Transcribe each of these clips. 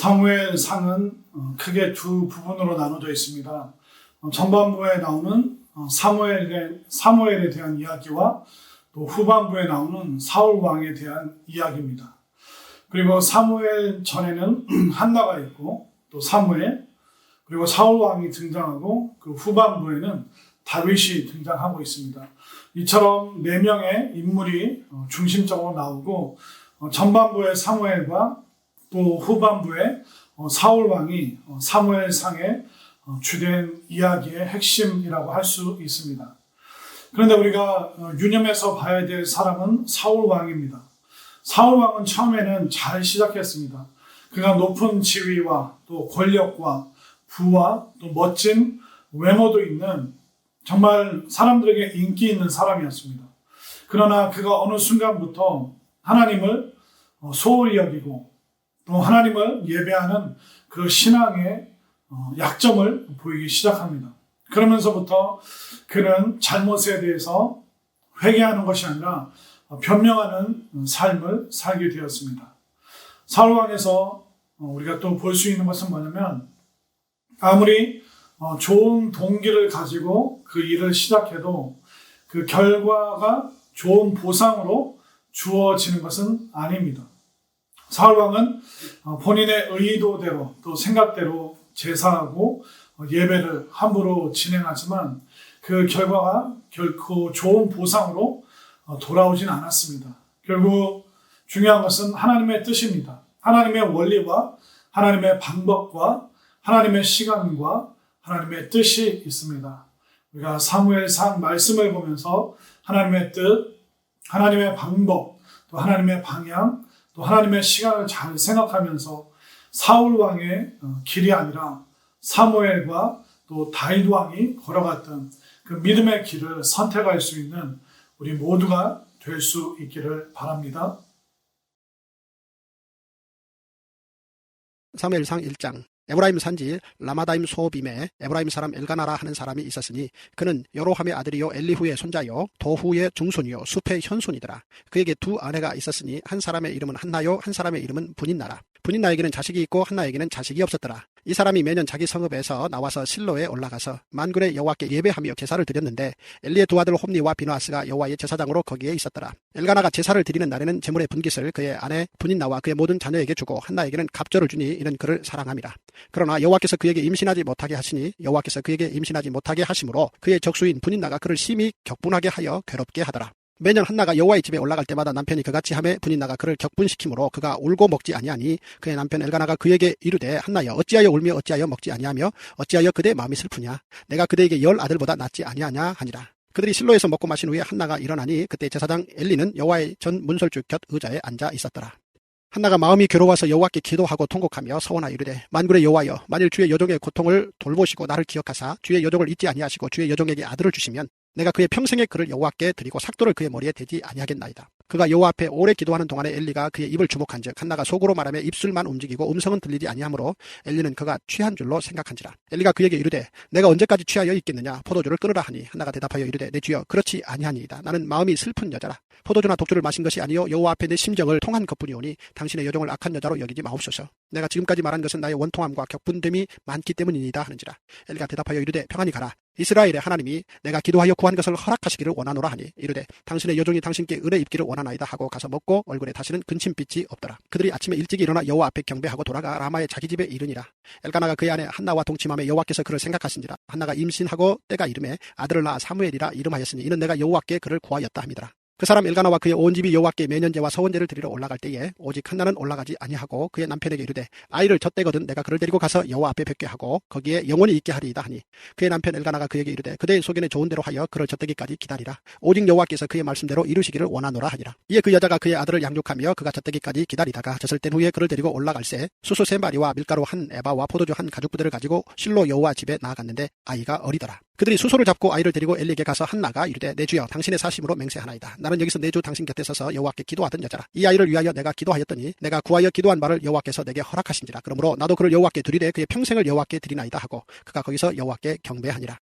사무엘상은 크게 두 부분으로 나눠져 있습니다. 전반부에 나오는 사무엘에 대한 이야기와 또 후반부에 나오는 사울 왕에 대한 이야기입니다. 그리고 사무엘 전에는 한나가 있고 또 사무엘, 그리고 사울 왕이 등장하고 그 후반부에는 다윗이 등장하고 있습니다. 이처럼 4명의 인물이 중심적으로 나오고 전반부의 사무엘과 또 후반부의 사울 왕이 사무엘상의 주된 이야기의 핵심이라고 할 수 있습니다. 그런데 우리가 유념해서 봐야 될 사람은 사울 왕입니다. 사울 왕은 처음에는 잘 시작했습니다. 그가 높은 지위와 또 권력과 부와 또 멋진 외모도 있는 정말 사람들에게 인기 있는 사람이었습니다. 그러나 그가 어느 순간부터 하나님을 소홀히 여기고 또 하나님을 예배하는 그 신앙의 약점을 보이기 시작합니다. 그러면서부터 그는 잘못에 대해서 회개하는 것이 아니라 변명하는 삶을 살게 되었습니다. 사울 왕에서 우리가 또 볼 수 있는 것은 뭐냐면, 아무리 좋은 동기를 가지고 그 일을 시작해도 그 결과가 좋은 보상으로 주어지는 것은 아닙니다. 사울 왕은 본인의 의도대로 또 생각대로 제사하고 예배를 함부로 진행하지만 그 결과가 결코 좋은 보상으로 돌아오진 않았습니다. 결국 중요한 것은 하나님의 뜻입니다. 하나님의 원리와 하나님의 방법과 하나님의 시간과 하나님의 뜻이 있습니다. 우리가 사무엘상 말씀을 보면서 하나님의 뜻, 하나님의 방법, 또 하나님의 방향, 또 하나님의 시간을 잘 생각하면서 사울 왕의 길이 아니라 사무엘과 또 다윗 왕이 걸어갔던 그 믿음의 길을 선택할 수 있는 우리 모두가 될 수 있기를 바랍니다. 사무엘상 1장. 에브라임 산지 라마다임 소빔에 에브라임 사람 엘가나라 하는 사람이 있었으니 그는 여로함의 아들이요 엘리후의 손자요 도후의 중손이요 숲의 현손이더라. 그에게 두 아내가 있었으니 한 사람의 이름은 한나요 한 사람의 이름은 분인나라. 분인나에게는 자식이 있고 한나에게는 자식이 없었더라. 이 사람이 매년 자기 성읍에서 나와서 실로에 올라가서 만군의 여호와께 예배하며 제사를 드렸는데 엘리의 두 아들 홈니와 비누아스가 여호와의 제사장으로 거기에 있었더라. 엘가나가 제사를 드리는 날에는 제물의 분깃을 그의 아내 분인나와 그의 모든 자녀에게 주고 한나에게는 갑절을 주니 이는 그를 사랑함이라. 그러나 여호와께서 그에게 임신하지 못하게 하시니 여호와께서 그에게 임신하지 못하게 하심으로 그의 적수인 분인나가 그를 심히 격분하게 하여 괴롭게 하더라. 매년 한나가 여호와의 집에 올라갈 때마다 남편이 그같이 하매 분인나가 그를 격분시키므로 그가 울고 먹지 아니하니 그의 남편 엘가나가 그에게 이르되 한나여 어찌하여 울며 어찌하여 먹지 아니하며 어찌하여 그대의 마음이 슬프냐 내가 그대에게 10 아들보다 낫지 아니하냐 하니라. 그들이 실로에서 먹고 마신 후에 한나가 일어나니 그때 제사장 엘리는 여호와의 전 문설주 곁 의자에 앉아 있었더라. 한나가 마음이 괴로워서 여호와께 기도하고 통곡하며 서원하여 이르되 만군의 여호와여 만일 주의 여종의 고통을 돌보시고 나를 기억하사 주의 여종을 잊지 아니하시고 주의 여종에게 아들을 주시면 내가 그의 평생의 그를 여호와께 드리고 삭도를 그의 머리에 대지 아니하겠나이다. 그가 여호와 앞에 오래 기도하는 동안에 엘리가 그의 입을 주목한즉 한나가 속으로 말하며 입술만 움직이고 음성은 들리지 아니하므로 엘리는 그가 취한 줄로 생각한지라. 엘리가 그에게 이르되 내가 언제까지 취하여 있겠느냐 포도주를 끊으라 하니 한나가 대답하여 이르되 내 주여 그렇지 아니하니이다. 나는 마음이 슬픈 여자라. 포도주나 독주를 마신 것이 아니요 여호와 앞에 내 심정을 통한 것뿐이오니 당신의 여종을 악한 여자로 여기지 마옵소서. 내가 지금까지 말한 것은 나의 원통함과 격분됨이 많기 때문이니이다 하는지라. 엘리가 대답하여 이르되 평안히 가라. 이스라엘의 하나님이 내가 기도하여 구한 것을 허락하시기를 원하노라 하니 이르되 당신의 여종이 당신께 은혜 입기를 원하나이다 하고 가서 먹고 얼굴에 다시는 근심빛이 없더라. 그들이 아침에 일찍 일어나 여호와 앞에 경배하고 돌아가 라마의 자기 집에 이르니라. 엘가나가 그의 아내 한나와 동침하며 여호와께서 그를 생각하신지라. 한나가 임신하고 때가 이름에 아들을 낳아 사무엘이라 이름하였으니 이는 내가 여호와께 그를 구하였다 함이더라. 그 사람 엘가나와 그의 온 집이 여호와께 매년제와 서원제를 드리러 올라갈 때에 오직 한나는 올라가지 아니하고 그의 남편에게 이르되 아이를 젖대거든 내가 그를 데리고 가서 여호와 앞에 뵙게 하고 거기에 영원히 있게 하리이다 하니 그의 남편 엘가나가 그에게 이르되 그대의 소견에 좋은 대로 하여 그를 젖대기까지 기다리라. 오직 여호와께서 그의 말씀대로 이루시기를 원하노라 하니라. 이에 그 여자가 그의 아들을 양육하며 그가 젖대기까지 기다리다가 젖을 땐 후에 그를 데리고 올라갈새 수소 3마리와 밀가루 1에바와 포도주 1가죽부대를 가지고 실로 여호와 집에 나아갔는데 아이가 어리더라. 그들이 수소를 잡고 아이를 데리고 엘리에게 가서 한나가 이르되 내 주여 당신의 사심으로 맹세하나이다. 나는 여기서 내 주 당신 곁에 서서 여호와께 기도하던 여자라. 이 아이를 위하여 내가 기도하였더니 내가 구하여 기도한 바를 여호와께서 내게 허락하신지라. 그러므로 나도 그를 여호와께 드리되 그의 평생을 여호와께 드리나이다 하고 그가 거기서 여호와께 경배하니라.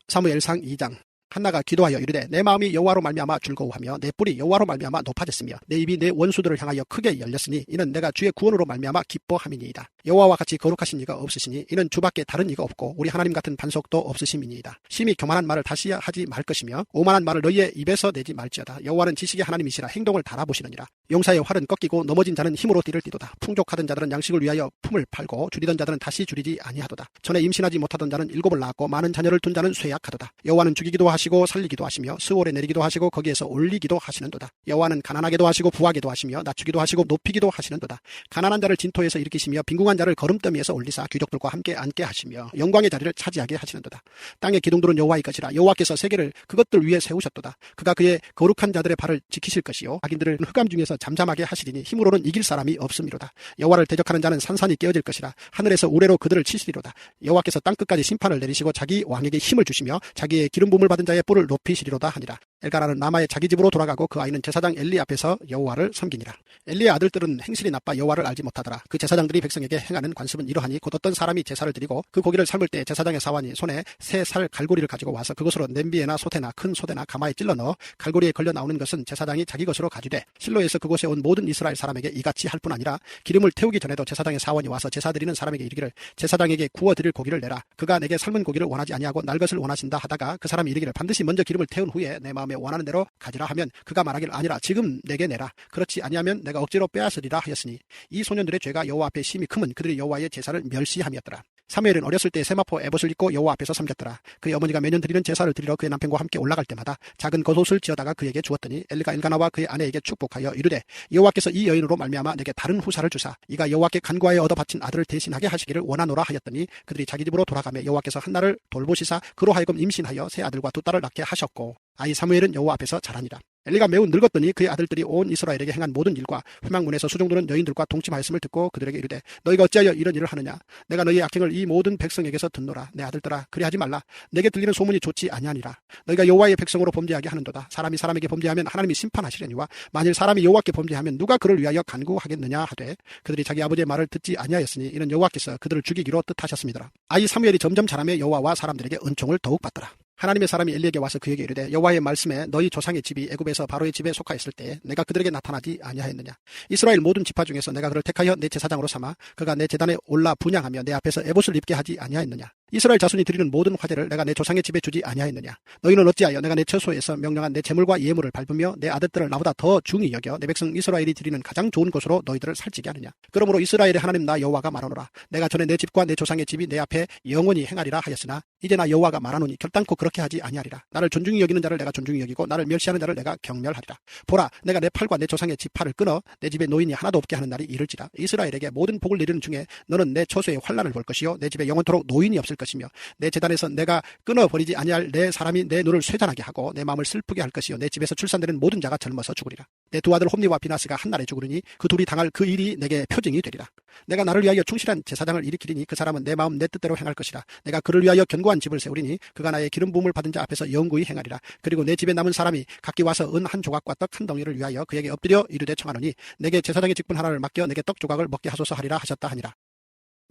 사무엘상 2장. 한나가 기도하여 이르되 내 마음이 여호와로 말미암아 즐거워하며 내 뿔이 여호와로 말미암아 높아졌으며 내 입이 내 원수들을 향하여 크게 열렸으니 이는 내가 주의 구원으로 말미암아 기뻐함이니이다. 여호와와 같이 거룩하신 이가 없으시니 이는 주밖에 다른 이가 없고 우리 하나님 같은 반석도 없으심이니이다. 심히 교만한 말을 다시 하지 말 것이며 오만한 말을 너희의 입에서 내지 말지어다. 여호와는 지식의 하나님이시라 행동을 달아보시느니라. 용사의 활은 꺾이고 넘어진 자는 힘으로 띠를 띠도다. 풍족하던 자들은 양식을 위하여 품을 팔고 줄이던 자들은 다시 줄이지 아니하도다. 전에 임신하지 못하던 자는 일곱을 낳았고 많은 자녀를 둔 자는 쇠약하도다. 여호와는 죽이기도 하시고 살리기도 하시며 스월에 내리기도 하시고 거기에서 올리기도 하시는도다. 여호와는 가난하게도 하시고 부하게도 하시며 낮추기도 하시고 높이기도 하시는도다. 가난한 자를 진토에서 일으키시며 빈궁한 자를 거름더미에서 올리사 귀족들과 함께 앉게 하시며 영광의 자리를 차지하게 하시는도다. 땅의 기둥들은 여호와의 것이라. 여호와께서 세계를 그것들 위에 세우셨도다. 그가 그의 거룩한 자들의 발을 지키실 것이요 악인들을 흑암 중에서 잠잠하게 하시리니 힘으로는 이길 사람이 없음이로다. 여호와를 대적하는 자는 산산이 깨어질 것이라. 하늘에서 우레로 그들을 치시리로다. 여호와께서 땅끝까지 심판을 내리시고 자기 왕에게 힘을 주시며 자기의 기름 부음을 받은 자의 뿔을 높이시리로다 하니라. 엘가나는 라마의 자기 집으로 돌아가고 그 아이는 제사장 엘리 앞에서 여호와를 섬기니라. 엘리의 아들들은 행실이 나빠 여호와를 알지 못하더라. 그 제사장들이 백성에게 행하는 관습은 이러하니 곧 어떤 사람이 제사를 드리고 그 고기를 삶을 때 제사장의 사환이 손에 새 살 갈고리를 가지고 와서 그것으로 냄비에나 솥에나 큰 솥에나 가마에 찔러 넣어 갈고리에 걸려 나오는 것은 제사장이 자기 것으로 가지되 실로에서 그곳에 온 모든 이스라엘 사람에게 이같이 할 뿐 아니라 기름을 태우기 전에도 제사장의 사원이 와서 제사 드리는 사람에게 이르기를 제사장에게 구워 드릴 고기를 내라. 그가 내게 삶은 고기를 원하지 아니하고 날 것을 원하신다 하다가 그 사람이 이르기를 반드시 먼저 기름을 태운 후에 내 마음에 원하는 대로 가지라 하면 그가 말하기를 아니라 지금 내게 내라. 그렇지 아니하면 내가 억지로 빼앗으리라 하였으니 이 소년들의 죄가 여호와 앞에 심히 크면 그들이 여호와의 제사를 멸시함이었더라. 사무엘은 어렸을 때 세마포 에봇을 입고 여호와 앞에서 섬겼더라. 그의 어머니가 매년 드리는 제사를 드리러 그의 남편과 함께 올라갈 때마다 작은 겉옷을 지어다가 그에게 주었더니 엘리가 엘가나와 그의 아내에게 축복하여 이르되 여호와께서 이 여인으로 말미암아 내게 다른 후사를 주사 이가 여호와께 간구하여 얻어 바친 아들을 대신하게 하시기를 원하노라 하였더니 그들이 자기 집으로 돌아가며 여호와께서 한나를 돌보시사 그로 하여금 임신하여 새 아들과 두 딸을 낳게 하셨고 아이 사무엘은 여호와 앞에서 자라니라. 엘리가 매우 늙었더니 그의 아들들이 온 이스라엘에게 행한 모든 일과 회막문에서 수종들은 여인들과 동침하였음을 듣고 그들에게 이르되 너희가 어찌하여 이런 일을 하느냐. 내가 너희의 악행을 이 모든 백성에게서 듣노라. 내 아들들아 그리하지 말라. 내게 들리는 소문이 좋지 아니하니라. 너희가 여호와의 백성으로 범죄하게 하는도다. 사람이 사람에게 범죄하면 하나님이 심판하시려니와 만일 사람이 여호와께 범죄하면 누가 그를 위하여 간구하겠느냐 하되 그들이 자기 아버지의 말을 듣지 아니하였으니 이는 여호와께서 그들을 죽이기로 뜻하셨습니다. 아이 사무엘이 점점 자라며 여호와와 사람들에게 은총을 더욱 받더라. 하나님의 사람이 엘리에게 와서 그에게 이르되 여호와의 말씀에 너희 조상의 집이 애굽에서 바로의 집에 속하였을 때 내가 그들에게 나타나지 아니하였느냐. 이스라엘 모든 지파 중에서 내가 그를 택하여 내 제사장으로 삼아 그가 내 제단에 올라 분향하며 내 앞에서 에봇을 입게 하지 아니하였느냐. 이스라엘 자손이 드리는 모든 화제를 내가 내 조상의 집에 주지 아니하였느냐. 너희는 어찌하여 내가 내 처소에서 명령한 내 제물과 예물을 밟으며 내 아들들을 나보다 더 중히 여겨 내 백성 이스라엘이 드리는 가장 좋은 것으로 너희들을 살찌게 하느냐. 그러므로 이스라엘의 하나님 나 여호와가 말하노라. 내가 전에 내 집과 내 조상의 집이 내 앞에 영원히 행하리라 하였으나 이제 나 여호와가 말하노니 결단코 그렇게 하지 아니하리라. 나를 존중히 여기는 자를 내가 존중히 여기고 나를 멸시하는 자를 내가 경멸하리라. 보라 내가 내 팔과 내 조상의 지파를 끊어 내 집에 노인이 하나도 없게 하는 날이 이를지라. 이스라엘에게 모든 복을 내리는 중에 너는 내 처소의 환난을 볼 것이요 내 집에 영원토록 노인이 없을 것이며 내 제단에서 내가 끊어버리지 아니할 내 사람이 내 눈을 쇠잔하게 하고 내 마음을 슬프게 할 것이요 내 집에서 출산되는 모든 자가 젊어서 죽으리라. 내 두 아들 홈니와 비나스가 한 날에 죽으리니 그 둘이 당할 그 일이 내게 표징이 되리라. 내가 나를 위하여 충실한 제사장을 일으키리니 그 사람은 내 마음 내 뜻대로 행할 것이라. 내가 그를 위하여 견고한 집을 세우리니 그가 나의 기름 부음을 받은 자 앞에서 영구히 행하리라. 그리고 내 집에 남은 사람이 각기 와서 은 한 조각과 떡 한 덩이를 위하여 그에게 엎드려 이르되 청하노니 내게 제사장의 직분 하나를 맡겨 내게 떡 조각을 먹게 하소서 하리라 하셨다 하니라.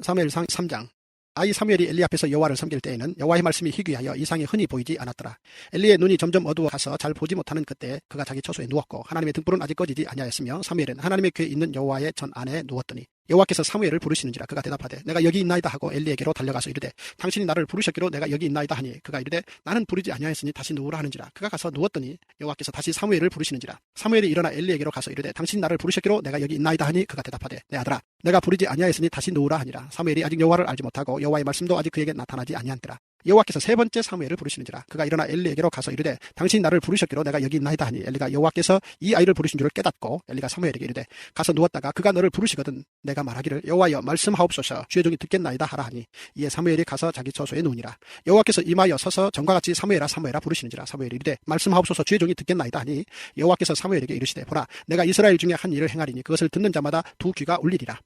사무엘상 3장. 아이 사무엘이 엘리 앞에서 여호와를 섬길 때에는 여호와의 말씀이 희귀하여 이상이 흔히 보이지 않았더라. 엘리의 눈이 점점 어두워 가서 잘 보지 못하는 그때 그가 자기 처소에 누웠고 하나님의 등불은 아직 꺼지지 아니하였으며 사무엘은 하나님의 궤에 있는 여호와의 전 안에 누웠더니 여호와께서 사무엘을 부르시는지라. 그가 대답하되 내가 여기 있나이다 하고 엘리에게로 달려가서 이르되 당신이 나를 부르셨기로 내가 여기 있나이다 하니 그가 이르되 나는 부르지 아니하였으니 다시 누우라 하는지라. 그가 가서 누웠더니 여호와께서 다시 사무엘을 부르시는지라. 사무엘이 일어나 엘리에게로 가서 이르되 당신이 나를 부르셨기로 내가 여기 있나이다 하니 그가 대답하되 내 아들아 내가 부르지 아니하였으니 다시 누우라 하니라. 사무엘이 아직 여호와를 알지 못하고 여호와의 말씀도 아직 그에게 나타나지 아니한때라. 여호와께서 세 번째 사무엘을 부르시는지라. 그가 일어나 엘리에게로 가서 이르되 당신이 나를 부르셨기로 내가 여기 있나이다 하니 엘리가 여호와께서 이 아이를 부르신 줄을 깨닫고 엘리가 사무엘에게 이르되 가서 누웠다가 그가 너를 부르시거든 내가 말하기를 여호와여 말씀하옵소서 주의 종이 듣겠나이다 하라 하니 이에 사무엘이 가서 자기 처소에 누우니라. 여호와께서 임하여 서서 전과 같이 사무엘아 사무엘아 부르시는지라. 사무엘이 이르되 말씀하옵소서 주의 종이 듣겠나이다 하니 여호와께서 사무엘에게 이르시되 보라 내가 이스라엘 중에 한 일을 행하리니 그것을 듣는 자마다 두 귀가 울리리라.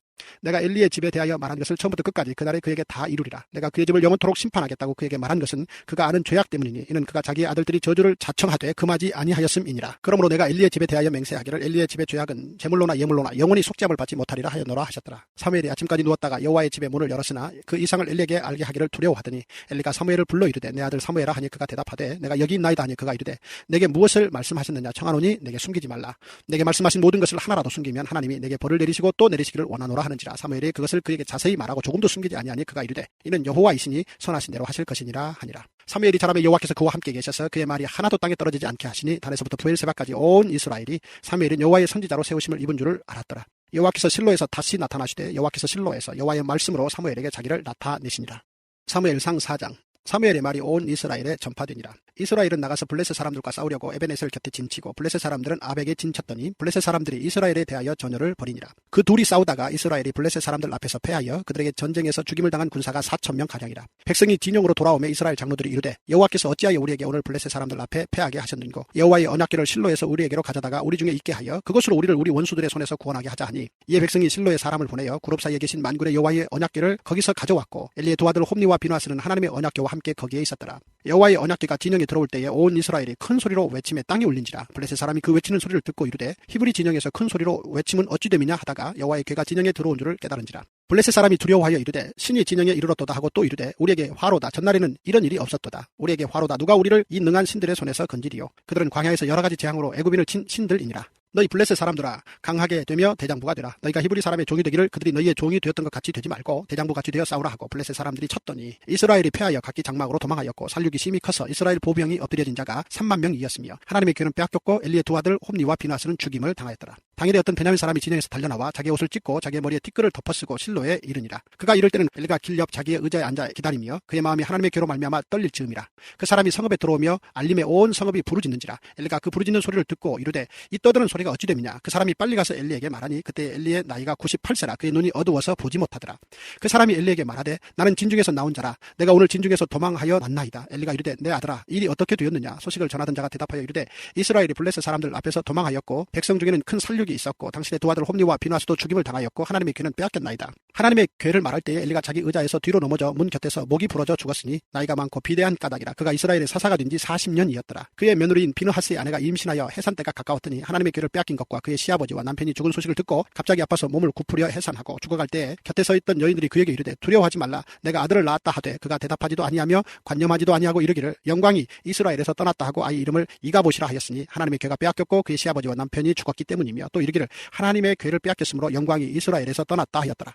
내가 엘리의 집에 대하여 말한 것을 처음부터 끝까지 그날에 그에게 다 이루리라. 내가 그의 집을 영원토록 심판하겠다고 그에게 말한 것은 그가 아는 죄악 때문이니 이는 그가 자기의 아들들이 저주를 자청하되 금하지 아니하였음이니라. 그러므로 내가 엘리의 집에 대하여 맹세하기를 엘리의 집의 죄악은 제물로나 예물로나 영원히 속죄함을 받지 못하리라 하였노라 하셨더라. 사무엘이 아침까지 누웠다가 여호와의 집의 문을 열었으나 그 이상을 엘리에게 알게 하기를 두려워하더니 엘리가 사무엘을 불러 이르되 내 아들 사무엘아 하니 그가 대답하되 내가 여기 있나이다 하니 그가 이르되 내게 무엇을 말씀하셨느냐 청하노니 내게 숨기지 말라. 내게 말씀하신 모든 것을 하나라도 숨기면 하나님이 내게 벌을 내리시고 또 내리시기를 원하노라 하는지라. 사무엘이 그것을 그에게 자세히 말하고 조금도 숨기지 아니하니 그가 이르되 이는 여호와이시니 선하신 대로 하실 것이니라 하니라. 사무엘이 자라매 여호와께서 그와 함께 계셔서 그의 말이 하나도 땅에 떨어지지 않게 하시니 단에서부터 부엘세바까지 온 이스라엘이 사무엘은 여호와의 선지자로 세우심을 입은 줄을 알았더라. 여호와께서 실로에서 다시 나타나시되 여호와께서 실로에서 여호와의 말씀으로 사무엘에게 자기를 나타내시니라. 사무엘상 4장. 사무엘의 말이 온 이스라엘에 전파되니라. 이스라엘은 나가서 블레셋 사람들과 싸우려고 에벤에셀 곁에 진치고 블레셋 사람들은 아벡에 진쳤더니 블레셋 사람들이 이스라엘에 대하여 전열을 벌이니라. 그 둘이 싸우다가 이스라엘이 블레셋 사람들 앞에서 패하여 그들에게 전쟁에서 죽임을 당한 군사가 4,000명 가량이라. 백성이 진영으로 돌아오매 이스라엘 장로들이 이르되 여호와께서 어찌하여 우리에게 오늘 블레셋 사람들 앞에 패하게 하셨는고 여호와의 언약궤를 실로에서 우리에게로 가져다가 우리 중에 있게 하여 그것으로 우리를 우리 원수들의 손에서 구원하게 하자 하니 이에 백성이 실로에 사람을 보내어 구룹 사이에 계신 만군의 여호와의 언약궤를 거기서 가져왔고 엘리의 두 아들 홈니와 비누아스는 하나님의 언약궤와 함께 거기에 있었더라. 여호와의 언약궤가 진영에 들어올 때에 온 이스라엘이 큰 소리로 외침에 땅이 울린지라. 블레셋 사람이 그 외치는 소리를 듣고 이르되 히브리 진영에서 큰 소리로 외침은 어찌 됨이냐 하다가 여호와의 궤가 진영에 들어온 줄을 깨달은지라. 블레셋 사람이 두려워하여 이르되 신이 진영에 이르렀도다 하고 또 이르되 우리에게 화로다. 전날에는 이런 일이 없었도다. 우리에게 화로다. 누가 우리를 이 능한 신들의 손에서 건지리요. 그들은 광야에서 여러 가지 재앙으로 애굽인을 친 신들이니라. 너희 블레셋 사람들아 강하게 되며 대장부가 되라. 너희가 히브리 사람의 종이 되기를 그들이 너희의 종이 되었던 것 같이 되지 말고 대장부 같이 되어 싸우라 하고 블레셋 사람들이 쳤더니 이스라엘이 패하여 각기 장막으로 도망하였고 살육이 심히 커서 이스라엘 보병이 엎드려진 자가 3만 명이었으며 하나님의 궤는 빼앗겼고 엘리의 두 아들 홈니와 비누아스는 죽임을 당하였더라. 당일에 어떤 베냐민 사람이 진영에서 달려나와 자기의 옷을 찢고 자기의 머리에 티끌을 덮어쓰고 실로에 이르니라. 그가 이럴 때는 엘리가 길 옆 자기의 의자에 앉아 기다리며 그의 마음이 하나님의 궤로 말미암아 떨릴 즈음이라. 그 사람이 성읍에 들어오며 알림에 온 성읍이 부르짖는지라. 엘리가 그 부르짖는 소리를 듣고 이르되 이 떠드는 소리가 어찌 됨이냐. 그 사람이 빨리 가서 엘리에게 말하니 그때 엘리의 나이가 98세라. 그의 눈이 어두워서 보지 못하더라. 그 사람이 엘리에게 말하되 나는 진중에서 나온 자라. 내가 오늘 진중에서 도망하여 왔나이다. 엘리가 이르되 내 아들아 일이 어떻게 되었느냐. 소식을 전하던 자가 대답하여 이르되 이스라엘이 블레셋 사람들 앞에서 도망하였고 백성 중에는 큰 살육이 있었고 당신의 두 아들 홈니와 비누아스도 죽임을 당하였고 하나님의 궤는 빼앗겼나이다. 하나님의 궤를 말할 때에 엘리가 자기 의자에서 뒤로 넘어져 문 곁에서 목이 부러져 죽었으니 나이가 많고 비대한 까닭이라. 그가 이스라엘의 사사가 된 지 40년이었더라. 그의 며느리인 비누하스의 아내가 임신하여 해산 때가 가까웠더니 하나님의 궤를 빼앗긴 것과 그의 시아버지와 남편이 죽은 소식을 듣고 갑자기 아파서 몸을 굽으려 해산하고 죽어갈 때에 곁에 서 있던 여인들이 그에게 이르되 두려워하지 말라. 내가 아들을 낳았다 하되 그가 대답하지도 아니하며 관념하지도 아니하고 이르기를 영광이 이스라엘에서 떠났다 하고 아이 이름을 이가봇이라 하였으니 하나님의 궤가 빼앗겼고 그의 시아버지와 남편이 죽었기 때문이며 또 이르기를 하나님의 궤를 빼앗겼으므로 영광이 이스라엘에서 떠났다 하였더라.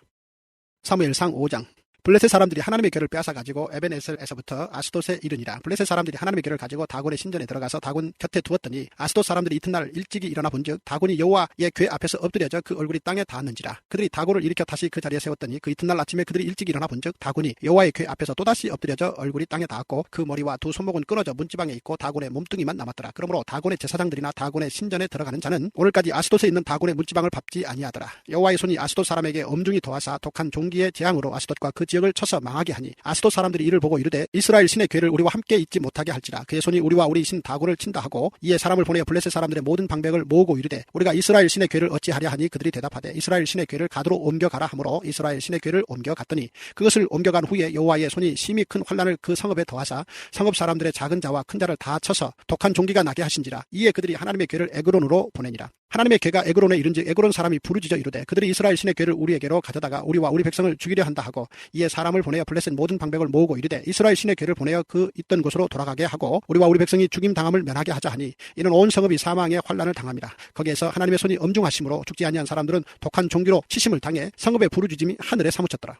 사무엘상 5장. 블레셋 사람들이 하나님의 궤를 빼앗아가지고 에벤에셀에서부터 아스돗에 이르니라. 블레셋 사람들이 하나님의 궤를 가지고 다곤의 신전에 들어가서 다곤 곁에 두었더니 아스돗 사람들이 이튿날 일찍이 일어나 본즉 다곤이 여호와의 궤 앞에서 엎드려져 그 얼굴이 땅에 닿았는지라. 그들이 다곤을 일으켜 다시 그 자리에 세웠더니 그 이튿날 아침에 그들이 일찍 일어나 본즉 다곤이 여호와의 궤 앞에서 또다시 엎드려져 얼굴이 땅에 닿았고 그 머리와 두 손목은 끊어져 문지방에 있고 다곤의 몸뚱이만 남았더라. 그러므로 다곤의 제사장들이나 다곤의 신전에 들어가는 자는 오늘까지 아스돗에 있는 다곤의 문지방을 밟지 아니하더라. 여호와의 손이 아스돗 사람에게 엄중히 도하사 독한 종기의 재앙으로 아스돗과 그 지역을 쳐서 망하게 하니 아스돗 사람들이 이를 보고 이르되 이스라엘 신의 궤를 우리와 함께 있지 못하게 할지라. 그의 손이 우리와 우리 신 다곤을 친다 하고 이에 사람을 보내어 블레셋 사람들의 모든 방백을 모으고 이르되 우리가 이스라엘 신의 궤를 어찌하랴 하니 그들이 대답하되 이스라엘 신의 궤를 가드로 옮겨가라 하므로 이스라엘 신의 궤를 옮겨갔더니 그것을 옮겨간 후에 여호와의 손이 심히 큰 환난을 그 성읍에 더하사 성읍 사람들의 작은 자와 큰 자를 다 쳐서 독한 종기가 나게 하신지라. 이에 그들이 하나님의 궤를 에그론으로 보내니라. 하나님의 궤가 에그론에 이른즉 에그론 사람이 부르짖어 이르되 그들이 이스라엘 신의 궤를 우리에게로 가져다가 우리와 우리 백성을 죽이려 한다 하고 이에 사람을 보내어 블레셋 모든 방백을 모으고 이르되 이스라엘 신의 궤를 보내어 그 있던 곳으로 돌아가게 하고 우리와 우리 백성이 죽임 당함을 면하게 하자 하니 이는 온 성읍이 사망의 환난을 당함이라. 거기에서 하나님의 손이 엄중하심으로 죽지 아니한 사람들은 독한 종기로 치심을 당해 성읍의 부르짖음이 하늘에 사무쳤더라.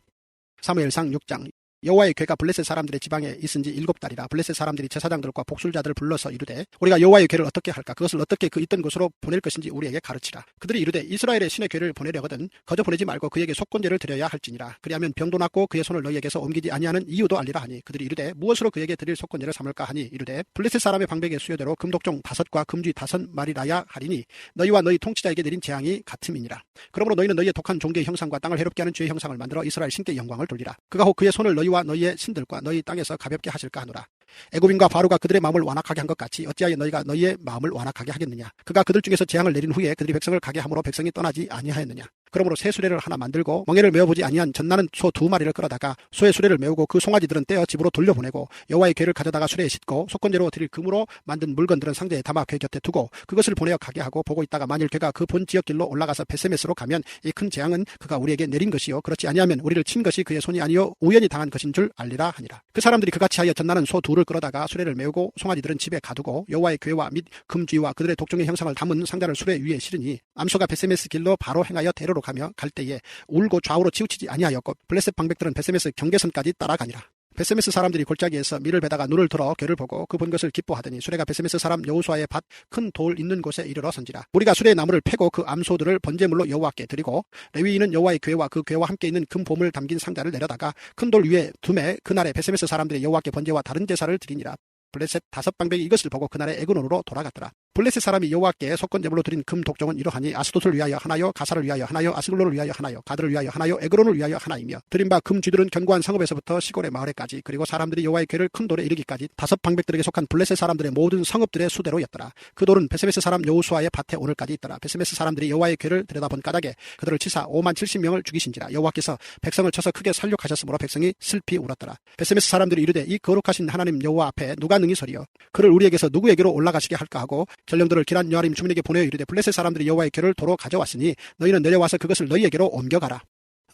사무엘상 6장. 여호와의 궤가 블레셋 사람들의 지방에 있은지 7달이라. 블레셋 사람들이 제사장들과 복술자들을 불러서 이르되 우리가 여호와의 궤를 어떻게 할까? 그것을 어떻게 그 있던 곳으로 보낼 것인지 우리에게 가르치라. 그들이 이르되 이스라엘의 신의 궤를 보내려거든 거저 보내지 말고 그에게 속건제를 드려야 할지니라. 그리하면 병도 낫고 그의 손을 너희에게서 옮기지 아니하는 이유도 알리라 하니 그들이 이르되 무엇으로 그에게 드릴 속건제를 삼을까 하니 이르되 블레셋 사람의 방백의 수요대로 금독종 5과 금쥐 5마리라야 하리니 너희와 너희 통치자에게 내린 재앙이 같음이니라. 그러므로 너희는 너희의 독한 종교의 형상과 땅을 해롭게 하는 죄의 형상을 만들어 이스라엘 신께 영광을 돌리라. 그가 혹 그의 손을 너희와 너희의 신들과 너희 땅에서 가볍게 하실까 하노라. 애굽인과 바로가 그들의 마음을 완악하게 한 것 같이 어찌하여 너희가 너희의 마음을 완악하게 하겠느냐. 그가 그들 중에서 재앙을 내린 후에 그들이 백성을 가게 함으로 백성이 떠나지 아니하였느냐. 그러므로 새 수레를 하나 만들고 멍에를 메어보지 아니한 젖나는 소 2마리를 끌어다가 소의 수레를 메우고 그 송아지들은 떼어 집으로 돌려보내고 여호와의 궤를 가져다가 수레에 싣고 속건제로 드릴 금으로 만든 물건들은 상자에 담아 궤 곁에 두고 그것을 보내어 가게 하고 보고 있다가 만일 궤가 그 본 지역길로 올라가서 베세메스로 가면 이 큰 재앙은 그가 우리에게 내린 것이요 그렇지 아니하면 우리를 친 것이 그의 손이 아니요 우연히 당한 것인 줄 알리라 하니라. 그 사람들이 그같이 하여 젖나는 소 2를 끌어다가 수레를 메우고 송아지들은 집에 가두고 여호와의 궤와 및 금쥐와 그들의 독종의 형상을 담은 상자를 수레 위에 실으니 암소가 베세메스 길로 바로 행하여 대로로 가며 갈 때에 울고 좌우로 치우치지 아니하였고 블레셋 방백들은 베세메스 경계선까지 따라가니라. 베세메스 사람들이 골짜기에서 밀을 베다가 눈을 들어 궤를 보고 그 본 것을 기뻐하더니 수레가 베세메스 사람 여호수아의 밭 큰 돌 있는 곳에 이르러 선지라. 우리가 수레의 나무를 패고 그 암소들을 번제물로 여호와께 드리고 레위인은 여호와의 궤와 그 궤와 함께 있는 금 보물 담긴 상자를 내려다가 큰 돌 위에 두매 그날에 베세메스 사람들이 여호와께 번제와 다른 제사를 드리니라. 블레셋 5방백이 이것을 보고 그날의 에그론으로 돌아갔더라. 블레셋 사람이 여호와께 속건제물로 드린 금 독종은 이러하니 아스돗을 위하여 하나요, 가사를 위하여 하나요, 아스글론을 위하여 하나요, 가드를 위하여 하나요, 에그론을 위하여 하나이며 드린 바 금 쥐들은 견고한 성읍에서부터 시골의 마을에까지 그리고 사람들이 여호와의 궤를 큰 돌에 이르기까지 5방백들에게 속한 블레셋 사람들의 모든 성읍들의 수대로였더라. 그 돌은 베세메스 사람 여호수아의 밭에 오늘까지 있더라. 베세메스 사람들이 여호와의 궤를 들여다본 까닭에 그들을 치사 5만 70명을 죽이신지라. 여호와께서 백성을 쳐서 크게 살육하셨으므로 백성이 슬피 울었더라. 베세메스 사람들이 이르되 이 거룩하신 하나님 여호와 앞에 누가 능히 서리요 그를 우리에게서 누구에게로 올라가시게 할까 하고 전령들을 기란 여아림 주민에게 보내어 이르되 블레셋 사람들이 여호와의 궤를 도로 가져왔으니 너희는 내려와서 그것을 너희에게로 옮겨가라.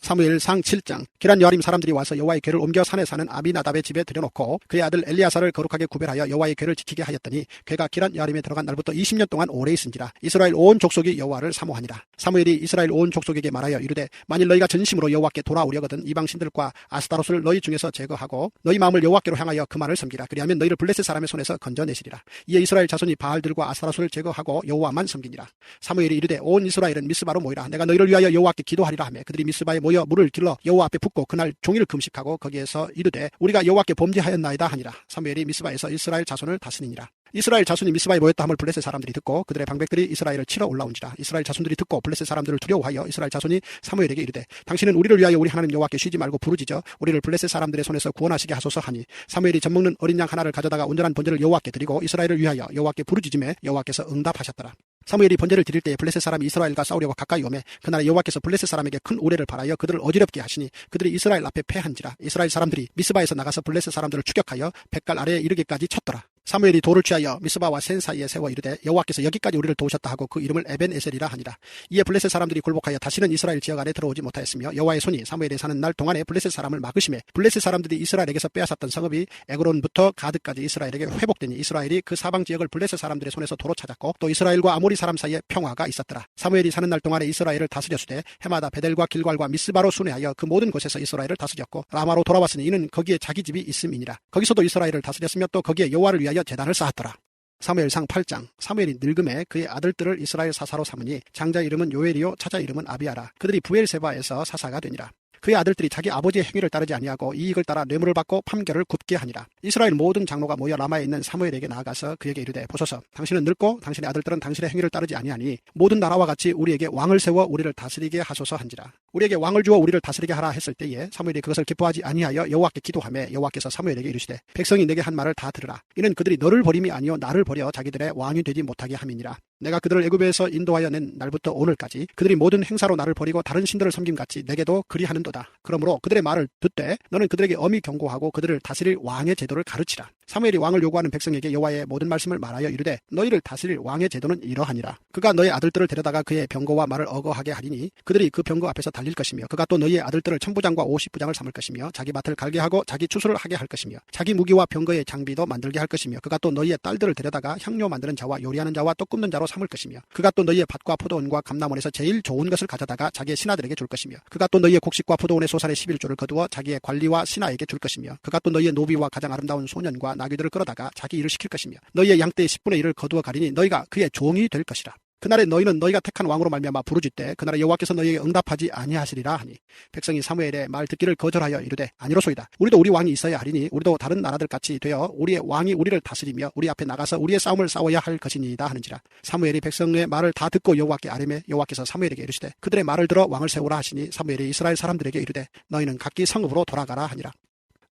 사무엘상 7장. 기란 여아림 사람들이 와서 여호와의 궤를 옮겨 산에 사는 아비나답의 집에 들여놓고 그의 아들 엘리야사를 거룩하게 구별하여 여호와의 궤를 지키게 하였더니 궤가 기란 여아림에 들어간 날부터 20년 동안 오래 있은지라. 이스라엘 온 족속이 여호와를 사모하니라. 사무엘이 이스라엘 온 족속에게 말하여 이르되 만일 너희가 전심으로 여호와께 돌아오려거든 이방 신들과 아스타롯을 너희 중에서 제거하고 너희 마음을 여호와께로 향하여 그만을 섬기라. 그리하면 너희를 블레셋 사람의 손에서 건져내시리라. 이에 이스라엘 자손이 바알들과 아스타롯을 제거하고 여호와만 섬기니라. 사무엘이 이르되 온 이스라엘은 미스바로 모이라. 내가 너희를 위하여 여호와께 기도하리라 하며 그들이 미스바에 모여 물을 길러 여호와 앞에 붓고 그날 종일 금식하고 거기에서 이르되 우리가 여호와께 범죄하였나이다 하니라. 사무엘이 미스바에서 이스라엘 자손을 다스리니라. 이스라엘 자손이 미스바에 모였다 함을 블레셋 사람들이 듣고 그들의 방백들이 이스라엘을 치러 올라온지라. 이스라엘 자손들이 듣고 블레셋 사람들을 두려워하여 이스라엘 자손이 사무엘에게 이르되 당신은 우리를 위하여 우리 하나님 여호와께 쉬지 말고 부르짖어 우리를 블레셋 사람들의 손에서 구원하시게 하소서 하니 사무엘이 젖먹는 어린 양 하나를 가져다가 온전한 번제를 여호와께 드리고 이스라엘을 위하여 여호와께 부르짖음에 여호와께서 응답하셨더라. 사무엘이 번제를 드릴 때에 블레셋 사람이 이스라엘과 싸우려고 가까이 오매 그날에 여호와께서 블레셋 사람에게 큰 우레를 발하여 그들을 어지럽게 하시니 그들이 이스라엘 앞에 패한지라. 이스라엘 사람들이 미스바에서 나가서 블레셋 사람들을 추격하여 백갈 아래에 이르기까지 쳤더라. 사무엘이 돌을 취하여 미스바와 센 사이에 세워 이르되 여호와께서 여기까지 우리를 도우셨다 하고 그 이름을 에벤에셀이라 하니라. 이에 블레셋 사람들이 굴복하여 다시는 이스라엘 지역 안에 들어오지 못하였으며 여호와의 손이 사무엘이 사는 날 동안에 블레셋 사람을 막으심에 블레셋 사람들이 이스라엘에게서 빼앗았던 성읍이 에그론부터 가드까지 이스라엘에게 회복되니 이스라엘이 그 사방 지역을 블레셋 사람들의 손에서 도로 찾았고 또 이스라엘과 아모리 사람 사이에 평화가 있었더라. 사무엘이 사는 날 동안에 이스라엘을 다스렸으되 해마다 베델과 길갈과 미스바로 순회하여 그 모든 곳에서 이스라엘을 다스렸고 라마로 돌아왔으니 이는 거기에 자기 집이 있음이니라. 거기서도 이스라엘을 다스렸으며 또 거기에 여호와를 위하여 제단을 쌓았더라. 사무엘상 8장. 사무엘이 늙음에 그의 아들들을 이스라엘 사사로 삼으니 장자 이름은 요엘이요 차자 이름은 아비아라. 그들이 부엘세바에서 사사가 되니라. 그의 아들들이 자기 아버지의 행위를 따르지 아니하고 이익을 따라 뇌물을 받고 판결을 굽게 하니라. 이스라엘 모든 장로가 모여 라마에 있는 사무엘에게 나아가서 그에게 이르되 보소서 당신은 늙고 당신의 아들들은 당신의 행위를 따르지 아니하니 모든 나라와 같이 우리에게 왕을 세워 우리를 다스리게 하소서 한지라. 우리에게 왕을 주어 우리를 다스리게 하라 했을 때에 사무엘이 그것을 기뻐하지 아니하여 여호와께 기도하며 여호와께서 사무엘에게 이르시되 백성이 내게 한 말을 다 들으라. 이는 그들이 너를 버림이 아니요 나를 버려 자기들의 왕이 되지 못하게 함이니라. 내가 그들을 애굽에서 인도하여 낸 날부터 오늘까지 그들이 모든 행사로 나를 버리고 다른 신들을 섬김같이 내게도 그리하는도다. 그러므로 그들의 말을 듣되 너는 그들에게 엄히 경고하고 그들을 다스릴 왕의 제도를 가르치라. 사무엘이 왕을 요구하는 백성에게 여호와의 모든 말씀을 말하여 이르되 너희를 다스릴 왕의 제도는 이러하니라. 그가 너희 아들들을 데려다가 그의 병거와 말을 어거하게 하리니 그들이 그 병거 앞에서 달릴 것이며 그가 또 너희의 아들들을 1000부장과 50부장을 삼을 것이며 자기 밭을 갈게 하고 자기 추수를 하게 할 것이며 자기 무기와 병거의 장비도 만들게 할 것이며 그가 또 너희의 딸들을 데려다가 향료 만드는 자와 요리하는 자와 떡 굽는 자로 삼을 것이며 그가 또 너희의 밭과 포도원과 감람원에서 제일 좋은 것을 가져다가 자기의 신하들에게 줄 것이며 그가 또 너희의 곡식과 포도원의 소산의 11조를 거두어 자기의 관리와 신하에게 줄 것이며 그가 또 너희의 노비와 가장 아름다운 소년과 나귀들을 끌어다가 자기 일을 시킬 것이며 너희의 양떼의 10분의 1을 거두어 가리니 너희가 그의 종이 될 것이라. 그날에 너희는 너희가 택한 왕으로 말미암아 부르짖되 그날에 여호와께서 너희에게 응답하지 아니하시리라 하니 백성이 사무엘의 말 듣기를 거절하여 이르되 아니로소이다. 우리도 우리 왕이 있어야 하리니 우리도 다른 나라들 같이 되어 우리의 왕이 우리를 다스리며 우리 앞에 나가서 우리의 싸움을 싸워야 할 것이니이다 하는지라. 사무엘이 백성의 말을 다 듣고 여호와께 아뢰매 여호와께서 사무엘에게 이르시되 그들의 말을 들어 왕을 세우라 하시니 사무엘이 이스라엘 사람들에게 이르되 너희는 각기 성읍으로 돌아가라 하니라.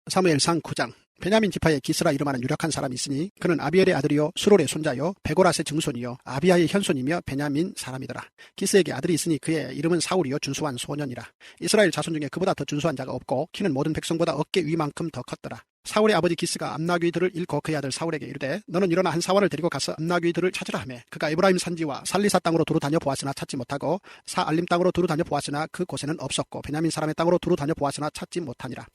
사무엘상 9장. 베냐민 지파의 기스라 이름하는 유력한 사람이 있으니 그는 아비엘의 아들이요 수롤의 손자요 베고라스의 증손이요 아비야의 현손이며 베냐민 사람이더라. 기스에게 아들이 있으니 그의 이름은 사울이요 준수한 소년이라. 이스라엘 자손 중에 그보다 더 준수한 자가 없고 키는 모든 백성보다 어깨 위만큼 더 컸더라. 사울의 아버지 기스가 암나귀들을 잃고 그의 아들 사울에게 이르되 너는 일어나 한 사원을 데리고 가서 암나귀들을 찾으라 하며 그가 에브라임 산지와 살리사 땅으로 두루 다녀 보았으나 찾지 못하고 사알림 땅으로 두루 다녀 보았으나 그 곳에는 없었고 베냐민 사람의 땅으로 두루 다녀 보았으나 찾지 못하니라.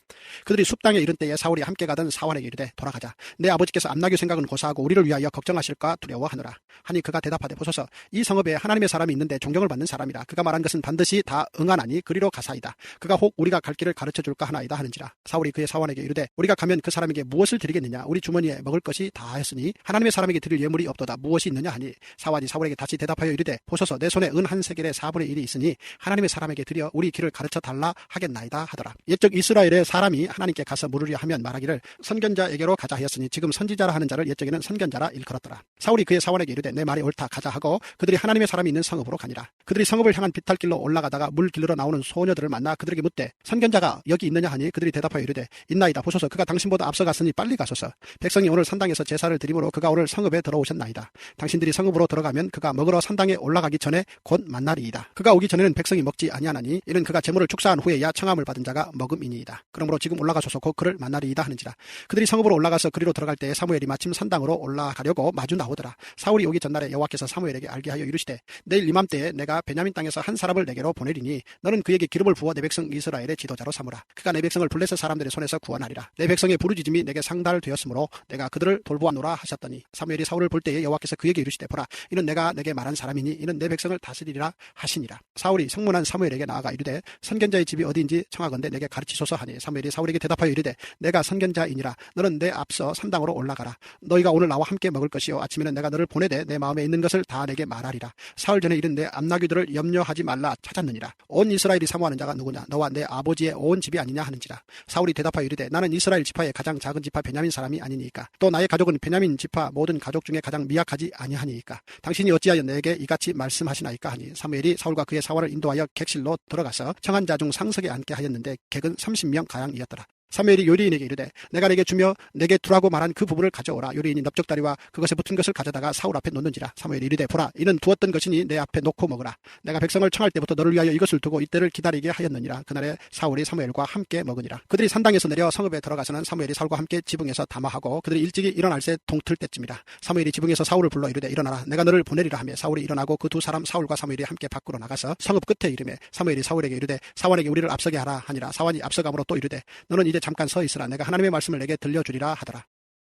그들이 숲 땅에 이른 때에 사울이 함께 가던 사원에게 이르되 돌아가자. 내 아버지께서 암나귀 생각은 고사하고 우리를 위하여 걱정하실까 두려워하노라. 하니 그가 대답하되 보소서 이 성읍에 하나님의 사람이 있는데 존경을 받는 사람이라. 그가 말한 것은 반드시 다 응하나니 그리로 가사이다. 그가 혹 우리가 갈 길을 가르쳐 줄까 하나이다 하는지라. 사울이 그의 사원에게 이르되 우리가 가면 그 사람에게 무엇을 드리겠느냐. 우리 주머니에 먹을 것이 다하였으니 하나님의 사람에게 드릴 예물이 없도다. 무엇이 있느냐 하니 사원이 사울에게 다시 대답하여 이르되 보소서 내 손에 은 한 세겔의 4분의 1이 있으니 하나님의 사람에게 드려 우리 길을 가르쳐 달라 하겠나이다 하더라. 옛적 이스라엘의 사람이 하나님께 가서 물으려 하면 말하기를 선견자에게로 가자 하였으니 지금 선지자라 하는 자를 옛적에는 선견자라 일컬었더라. 사울이 그의 사원에게 이르되 내 말이 옳다 가자 하고 그들이 하나님의 사람이 있는 성읍으로 가니라. 그들이 성읍을 향한 비탈길로 올라가다가 물 길르러 나오는 소녀들을 만나 그들에게 묻되 선견자가 여기 있느냐 하니 그들이 대답하여 이르되 있나이다. 보소서 그가 당신보다 앞서갔으니 빨리 가소서. 백성이 오늘 산당에서 제사를 드림으로 그가 오늘 성읍에 들어오셨나이다. 당신들이 성읍으로 들어가면 그가 먹으러 산당에 올라가기 전에 곧 만나리이다. 그가 오기 전에는 백성이 먹지 아니하나니 이는 그가 제물을 축사한 후에야 청함을 받은 자가 먹음이니이다. 그러므로 지금 올라가소서 곧 그를 만나리이다 하는지라. 그들이 성읍으로 올라가서 그리로 들어갈 때에 사무엘이 마침 산당으로 올라가려고 마주 나오더라. 사울이 오기 전날에 여호와께서 사무엘에게 알게 하여 이르시되 내일 이맘때에 내가 베냐민 땅에서 한 사람을 내게로 보내리니 너는 그에게 기름을 부어 내 백성 이스라엘의 지도자로 삼으라. 그가 내 백성을 블레셋 사람들의 손에서 구원하리라. 내 백성의 부르짖음이 내게 상달되었으므로 내가 그들을 돌보아노라 하셨더니 사무엘이 사울을 볼 때에 여호와께서 그에게 이르시되 보라 이는 내가 내게 말한 사람이니 이는 내 백성을 다스리리라 하시니라. 사울이 성문한 사무엘에게 나아가 이르되 선견자의 집이 어디인지 청하건대 내게 가르치소서 하니 사무엘이 사울에게 대답하여 이르되 내가 선견자이니라. 너는 내 앞서 산당으로 올라가라. 너희가 오늘 나와 함께 먹을 것이요 아침에는 내가 너를 보내되 내 마음에 있는 것을 다 내게 말하리라. 사흘 전에 이른 내 암나귀들을 염려하지 말라 찾았느니라. 온 이스라엘이 사모하는 자가 누구냐 너와 내 아버지의 온 집이 아니냐 하는지라. 사울이 대답하여 이르되 나는 이스라엘 지파의 가장 작은 지파 베냐민 사람이 아니니까 또 나의 가족은 베냐민 지파 모든 가족 중에 가장 미약하지 아니하니까 당신이 어찌하여 내게 이같이 말씀하시나이까 하니 사무엘이 사울과 그의 사원을 인도하여 객실로 들어가서 청한 자 중 상석에 앉게 하였는데 객은 30명 가량이었더라. 사무엘이 요리인에게 이르되 내가 내게 주며 내게 두라고 말한 그 부부를 가져오라. 요리인이 넓적다리와 그것에 붙은 것을 가져다가 사울 앞에 놓는지라. 사무엘이 이르되 보라 이는 두었던 것이니 내 앞에 놓고 먹으라. 내가 백성을 청할 때부터 너를 위하여 이것을 두고 이때를 기다리게 하였느니라. 그날에 사울이 사무엘과 함께 먹으니라. 그들이 산당에서 내려 성읍에 들어가서는 사무엘이 사울과 함께 지붕에서 담화하고 그들이 일찍이 일어날 새 동틀 때쯤이라. 사무엘이 지붕에서 사울을 불러 이르되 일어나라 내가 너를 보내리라 하며 사울이 일어나고 그 두 사람 사울과 사무엘이 함께 밖으로 나가서 성읍 끝에 이르매 사무엘이 사울에게 이르되 사원에게 우리를 앞서게 하라 하니라. 사원이 앞서감으로 또 이르되 너는 이제 잠깐 서 있으라. 내가 하나님의 말씀을 내게 들려주리라 하더라.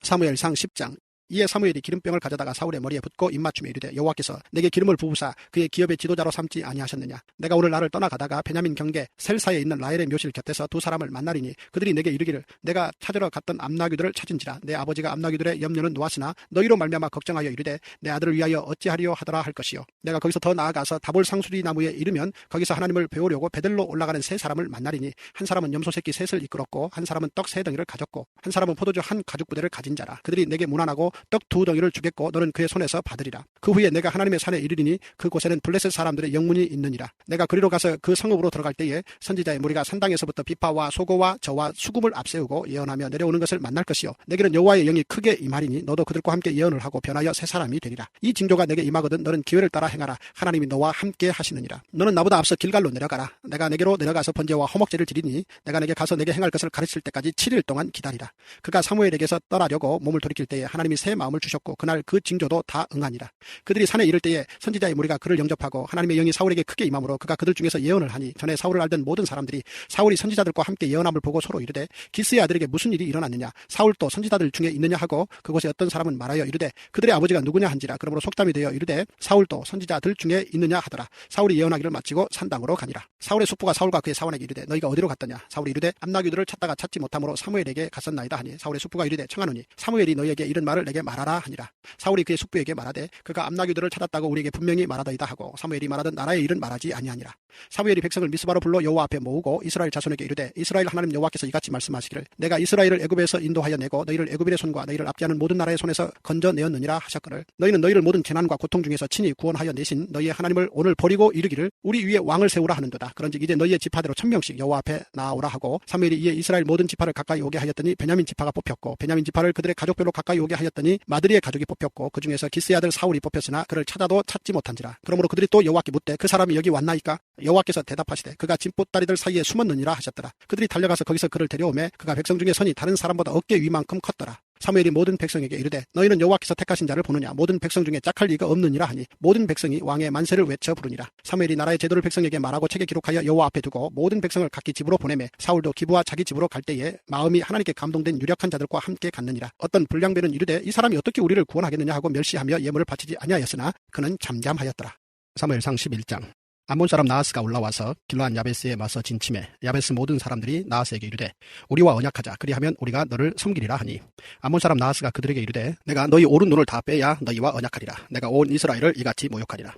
사무엘상 10장. 이에 사무엘이 기름병을 가져다가 사울의 머리에 붓고 입맞춤에 이르되 여호와께서 내게 기름을 부으사 그의 기업의 지도자로 삼지 아니하셨느냐. 내가 오늘 나를 떠나가다가 베냐민 경계 셀사에 있는 라헬의 묘실 곁에서 두 사람을 만나리니 그들이 내게 이르기를 내가 찾으러 갔던 암나귀들을 찾은지라. 내 아버지가 암나귀들의 염려는 놓았으나 너희로 말미암아 걱정하여 이르되 내 아들을 위하여 어찌하리요 하더라 할 것이요. 내가 거기서 더 나아가서 다볼 상수리 나무에 이르면 거기서 하나님을 배우려고 베델로 올라가는 세 사람을 만나리니 한 사람은 염소 새끼 셋을 이끌었고 한 사람은 떡 세 덩이를 가졌고 한 사람은 포도주 한 가죽 부대를 가진 자라. 그들이 내게 문안하고 떡 두 덩이를 주겠고 너는 그의 손에서 받으리라. 그 후에 내가 하나님의 산에 이르리니 그곳에는 블레셋 사람들의 영문이 있느니라. 내가 그리로 가서 그 성읍으로 들어갈 때에 선지자의 무리가 산당에서부터 비파와 소고와 저와 수금을 앞세우고 예언하며 내려오는 것을 만날 것이요 내게는 여호와의 영이 크게 임하리니 너도 그들과 함께 예언을 하고 변하여 새 사람이 되리라. 이 징조가 내게 임하거든 너는 기회를 따라 행하라. 하나님이 너와 함께 하시느니라. 너는 나보다 앞서 길갈로 내려가라. 내가 내게로 내려가서 번제와 호목제를 드리니 내가 내게 가서 내게 행할 것을 가르칠 때까지 7일 동안 기다리라. 그가 사무엘에게서 떠나려고 몸을 돌이킬 때에 하나님이 새 마음을 주셨고 그날 그 징조도 다 응하니라. 그들이 산에 이를 때에 선지자의 무리가 그를 영접하고 하나님의 영이 사울에게 크게 임함으로 그가 그들 중에서 예언을 하니 전에 사울을 알던 모든 사람들이 사울이 선지자들과 함께 예언함을 보고 서로 이르되 기스의 아들에게 무슨 일이 일어났느냐. 사울도 선지자들 중에 있느냐 하고 그곳에 어떤 사람은 말하여 이르되 그들의 아버지가 누구냐 한지라. 그러므로 속담이 되어 이르되 사울도 선지자들 중에 있느냐 하더라. 사울이 예언하기를 마치고 산당으로 가니라. 사울의 숙부가 사울과 그의 사원에게 이르되 너희가 어디로 갔더냐. 사울이 이르되 암나귀들을 찾다가 찾지 못함으로 사무엘에게 갔었나이다 하니 사울의 숙부가 이르되 청하노니 사무엘이 너희에게 이런 말을 내게 사무엘에게 말하라 하니라. 사울이 그의 숙부에게 말하되 그가 암나귀들을 찾았다고 우리에게 분명히 말하더이다 하고 사무엘이 말하던 나라의 일은 말하지 아니하니라. 사무엘이 백성을 미스바로 불러 여호와 앞에 모으고 이스라엘 자손에게 이르되 이스라엘 하나님 여호와께서 이같이 말씀하시기를 내가 이스라엘을 애굽에서 인도하여 내고 너희를 애굽인의 손과 너희를 압제하는 모든 나라의 손에서 건져내었느니라 하셨거늘 너희는 너희를 모든 재난과 고통 중에서 친히 구원하여 내신 너희의 하나님을 오늘 버리고 이르기를 우리 위에 왕을 세우라 하는도다. 그런즉 이제 너희의 지파대로 1000명씩 여호와 앞에 나아오라 하고 사무엘이 이에 이스라엘 모든 지파를 가까이 오게 하였더니 베냐민 지파가 뽑혔고 베냐민 지파를 그들의 가족별로 가까이 오게 하였더니 마드리의 가족이 뽑혔고 그 중에서 기스의 아들 사울이 뽑혔으나 그를 찾아도 찾지 못한지라. 그러므로 그들이 또 여호와께 묻되 그 사람이 여기 왔나이까? 여호와께서 대답하시되 그가 진보다리들 사이에 숨었느니라 하셨더라. 그들이 달려가서 거기서 그를 데려오매 그가 백성 중에 선이 다른 사람보다 어깨 위만큼 컸더라. 사무엘이 모든 백성에게 이르되 너희는 여호와께서 택하신 자를 보느냐 모든 백성 중에 짝할 리가 없느니라 하니 모든 백성이 왕의 만세를 외쳐 부르니라. 사무엘이 나라의 제도를 백성에게 말하고 책에 기록하여 여호와 앞에 두고 모든 백성을 각기 집으로 보내매 사울도 기브와 자기 집으로 갈 때에 마음이 하나님께 감동된 유력한 자들과 함께 갔느니라. 어떤 불량배는 이르되 이 사람이 어떻게 우리를 구원하겠느냐 하고 멸시하며 예물을 바치지 아니하였으나 그는 잠잠하였더라. 사무엘상 11장. 암몬 사람 나하스가 올라와서 길르앗 야베스에 맞서 진침해 야베스 모든 사람들이 나하스에게 이르되 우리와 언약하자 그리하면 우리가 너를 섬기리라 하니 암몬 사람 나하스가 그들에게 이르되 내가 너희 오른 눈을 다 빼야 너희와 언약하리라. 내가 온 이스라엘을 이같이 모욕하리라.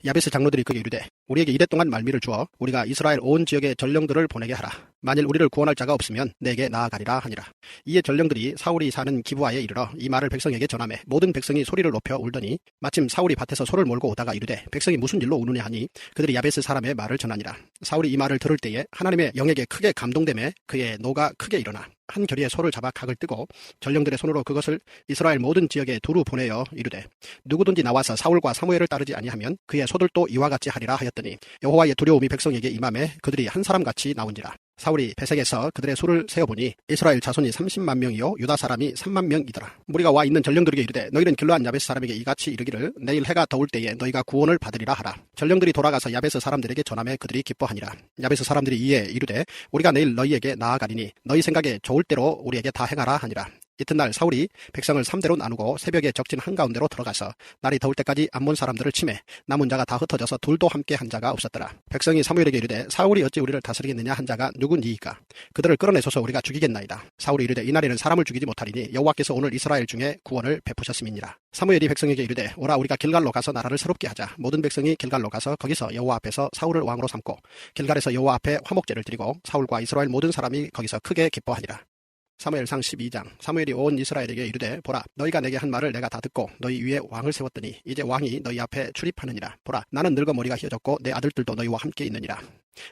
야베스 장로들이 그에게 이르되 우리에게 이랫동안 말미를 주어 우리가 이스라엘 온 지역에 전령들을 보내게 하라. 만일 우리를 구원할 자가 없으면 내게 나아가리라 하니라. 이에 전령들이 사울이 사는 기브아에 이르러 이 말을 백성에게 전하매 모든 백성이 소리를 높여 울더니 마침 사울이 밭에서 소를 몰고 오다가 이르되 백성이 무슨 일로 우느냐 하니 그들이 야베스 사람의 말을 전하니라. 사울이 이 말을 들을 때에 하나님의 영에게 크게 감동되매 그의 노가 크게 일어나 한 겨리의 소를 잡아 각을 뜨고 전령들의 손으로 그것을 이스라엘 모든 지역에 두루 보내어 이르되 누구든지 나와서 사울과 사무엘을 따르지 아니하면 그의 소들도 이와 같이 하리라 하였더니 여호와의 두려움이 백성에게 임함에 그들이 한 사람같이 나온지라. 사울이 베색에서 그들의 수를 세어보니 이스라엘 자손이 30만 명이요 유다 사람이 3만 명이더라. 무리가 와 있는 전령들에게 이르되 너희는 길르앗 야베스 사람에게 이같이 이르기를 내일 해가 더울 때에 너희가 구원을 받으리라 하라. 전령들이 돌아가서 야베스 사람들에게 전하매 그들이 기뻐하니라. 야베스 사람들이 이에 이르되 우리가 내일 너희에게 나아가리니 너희 생각에 좋을 대로 우리에게 다 행하라 하니라. 이튿날 사울이 백성을 3대로 나누고 새벽에 적진 한가운데로 들어가서 날이 더울 때까지 암몬 사람들을 치매 남은 자가 다 흩어져서 둘도 함께 한 자가 없었더라. 백성이 사무엘에게 이르되 사울이 어찌 우리를 다스리겠느냐 한 자가 누구니이까? 그들을 끌어내소서 우리가 죽이겠나이다. 사울이 이르되 이날에는 사람을 죽이지 못하리니 여호와께서 오늘 이스라엘 중에 구원을 베푸셨음이니라. 사무엘이 백성에게 이르되 오라 우리가 길갈로 가서 나라를 새롭게 하자. 모든 백성이 길갈로 가서 거기서 여호와 앞에서 사울을 왕으로 삼고 길갈에서 여호와 앞에 화목제를 드리고 사울과 이스라엘 모든 사람이 거기서 크게 기뻐하니라. 사무엘상 12장. 사무엘이 온 이스라엘에게 이르되 보라 너희가 내게 한 말을 내가 다 듣고 너희 위에 왕을 세웠더니 이제 왕이 너희 앞에 출입하느니라. 보라 나는 늙어 머리가 휘어졌고 내 아들들도 너희와 함께 있느니라.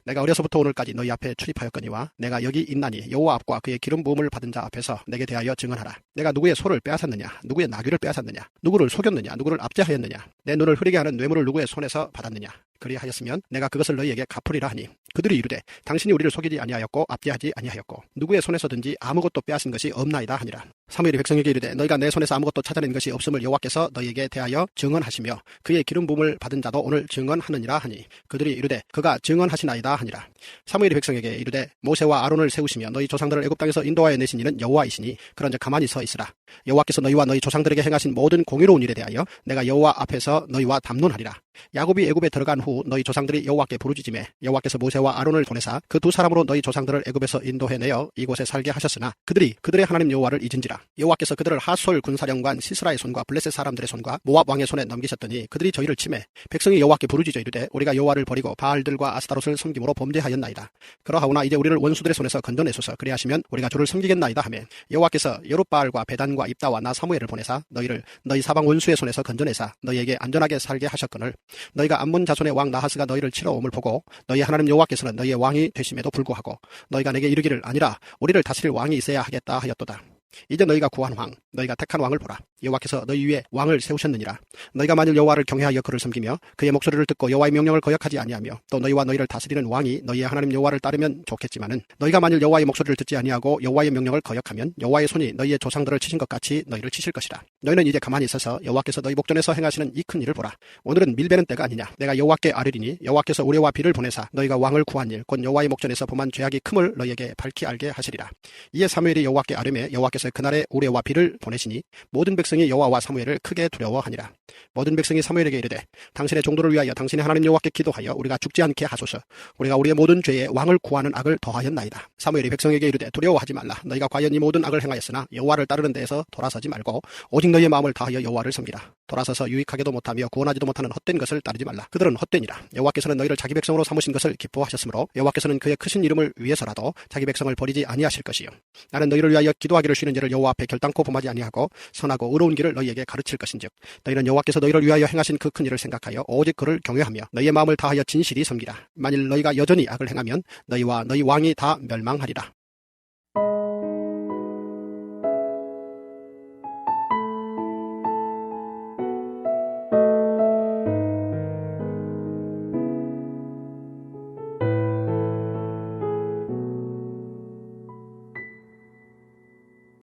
내가 어려서부터 오늘까지 너희 앞에 출입하였거니와 내가 여기 있나니 여호와 앞과 그의 기름 부음을 받은 자 앞에서 내게 대하여 증언하라. 내가 누구의 소를 빼앗았느냐 누구의 나귀를 빼앗았느냐 누구를 속였느냐 누구를 압제하였느냐 내 눈을 흐리게 하는 뇌물을 누구의 손에서 받았느냐 그리하였으면 내가 그것을 너희에게 갚으리라 하니 그들이 이르되 당신이 우리를 속이지 아니하였고 압제하지 아니하였고 누구의 손에서든지 아무것도 빼앗은 것이 없나이다 하니라. 사무엘이 백성에게 이르되 너희가 내 손에서 아무것도 찾아낸 것이 없음을 여호와께서 너희에게 대하여 증언하시며 그의 기름 부음을 받은 자도 오늘 증언하느니라 하니 그들이 이르되 그가 증언하시나이다 하니라. 사무엘이 백성에게 이르되 모세와 아론을 세우시며 너희 조상들을 애굽 땅에서 인도하여 내신 이는 여호와이시니 그런즉 가만히 서 있으라. 여호와께서 너희와 너희 조상들에게 행하신 모든 공의로운 일에 대하여 내가 여호와 앞에서 너희와 담론하리라. 야곱이 애굽에 들어간 후 너희 조상들이 여호와께 부르짖음에 여호와께서 모세와 아론을 보내사 그 두 사람으로 너희 조상들을 애굽에서 인도해내어 이곳에 살게 하셨으나 그들이 그들의 하나님 여호와를 잊은지라. 여호와께서 그들을 하솔 군사령관 시스라의 손과 블레셋 사람들의 손과 모압 왕의 손에 넘기셨더니 그들이 저희를 치매 백성이 여호와께 부르짖어 이르되 우리가 여호와를 버리고 바알들과 아스타롯을 섬김으로 범죄하였나이다. 그러하오나 이제 우리를 원수들의 손에서 건져내소서. 그리하시면 우리가 주를 섬기겠나이다 하매 여호와께서 여룻바알과 베단과 입다와 나 사무엘을 보내사 너희를 너희 사방 원수의 손에서 건져내사 너희에게 안전하게 살게 하셨거늘 너희가 암몬 자손의 왕 나하스가 너희를 치러 옴을 보고 너희 하나님 여호와께서는 너희의 왕이 되심에도 불구하고 너희가 내게 이르기를 아니라 우리를 다스릴 왕이 있어야 하겠다 하였도다. 이제 너희가 구한 왕, 너희가 택한 왕을 보라. 여호와께서 너희 위에 왕을 세우셨느니라. 너희가 만일 여호와를 경외하여 그를 섬기며 그의 목소리를 듣고 여호와의 명령을 거역하지 아니하며 또 너희와 너희를 다스리는 왕이 너희의 하나님 여호와를 따르면 좋겠지만은 너희가 만일 여호와의 목소리를 듣지 아니하고 여호와의 명령을 거역하면 여호와의 손이 너희의 조상들을 치신 것 같이 너희를 치실 것이라. 너희는 이제 가만히 있어서 여호와께서 너희 목전에서 행하시는 이 큰 일을 보라. 오늘은 밀베는 때가 아니냐. 내가 여호와께 아뢰리니 여호와께서 우레와 비를 보내사 너희가 왕을 구한 일 곧 여호와의 목전에서 범한 죄악이 큼을 너희에게 밝히 알게 하시리라. 이에 사무엘이 여호와께 아뢰매 여호와께서 그날에 우레와 비를 보내시니 모든 백성이 백성이 여호와와 사무엘을 크게 두려워하니라. 모든 백성이 사무엘에게 이르되 당신의 종도를 위하여 당신의 하나님 여호와께 기도하여 우리가 죽지 않게 하소서. 우리가 우리의 모든 죄에 왕을 구하는 악을 더하였나이다. 사무엘이 백성에게 이르되 두려워하지 말라. 너희가 과연 이 모든 악을 행하였으나 여호와를 따르는 데에서 돌아서지 말고 오직 너희의 마음을 다하여 여호와를 섬기라. 돌아서서 유익하게도 못하며 구원하지도 못하는 헛된 것을 따르지 말라. 그들은 헛되니라. 여호와께서는 너희를 자기 백성으로 삼으신 것을 기뻐하셨으므로 여호와께서는 그의 크신 이름을 위해서라도 자기 백성을 버리지 아니하실 것이요. 나는 너희를 위하여 기도하기를 쉬는 죄를 여호와 앞에 결단코 범하지 아니하고 선하고 의로운 길을 너희에게 가르칠 것인즉 너희는 여호와께서 너희를 위하여 행하신 그 큰 일을 생각하여 오직 그를 경외하며 너희의 마음을 다하여 진실이 섬기라. 만일 너희가 여전히 악을 행하면 너희와 너희 왕이 다 멸망하리라.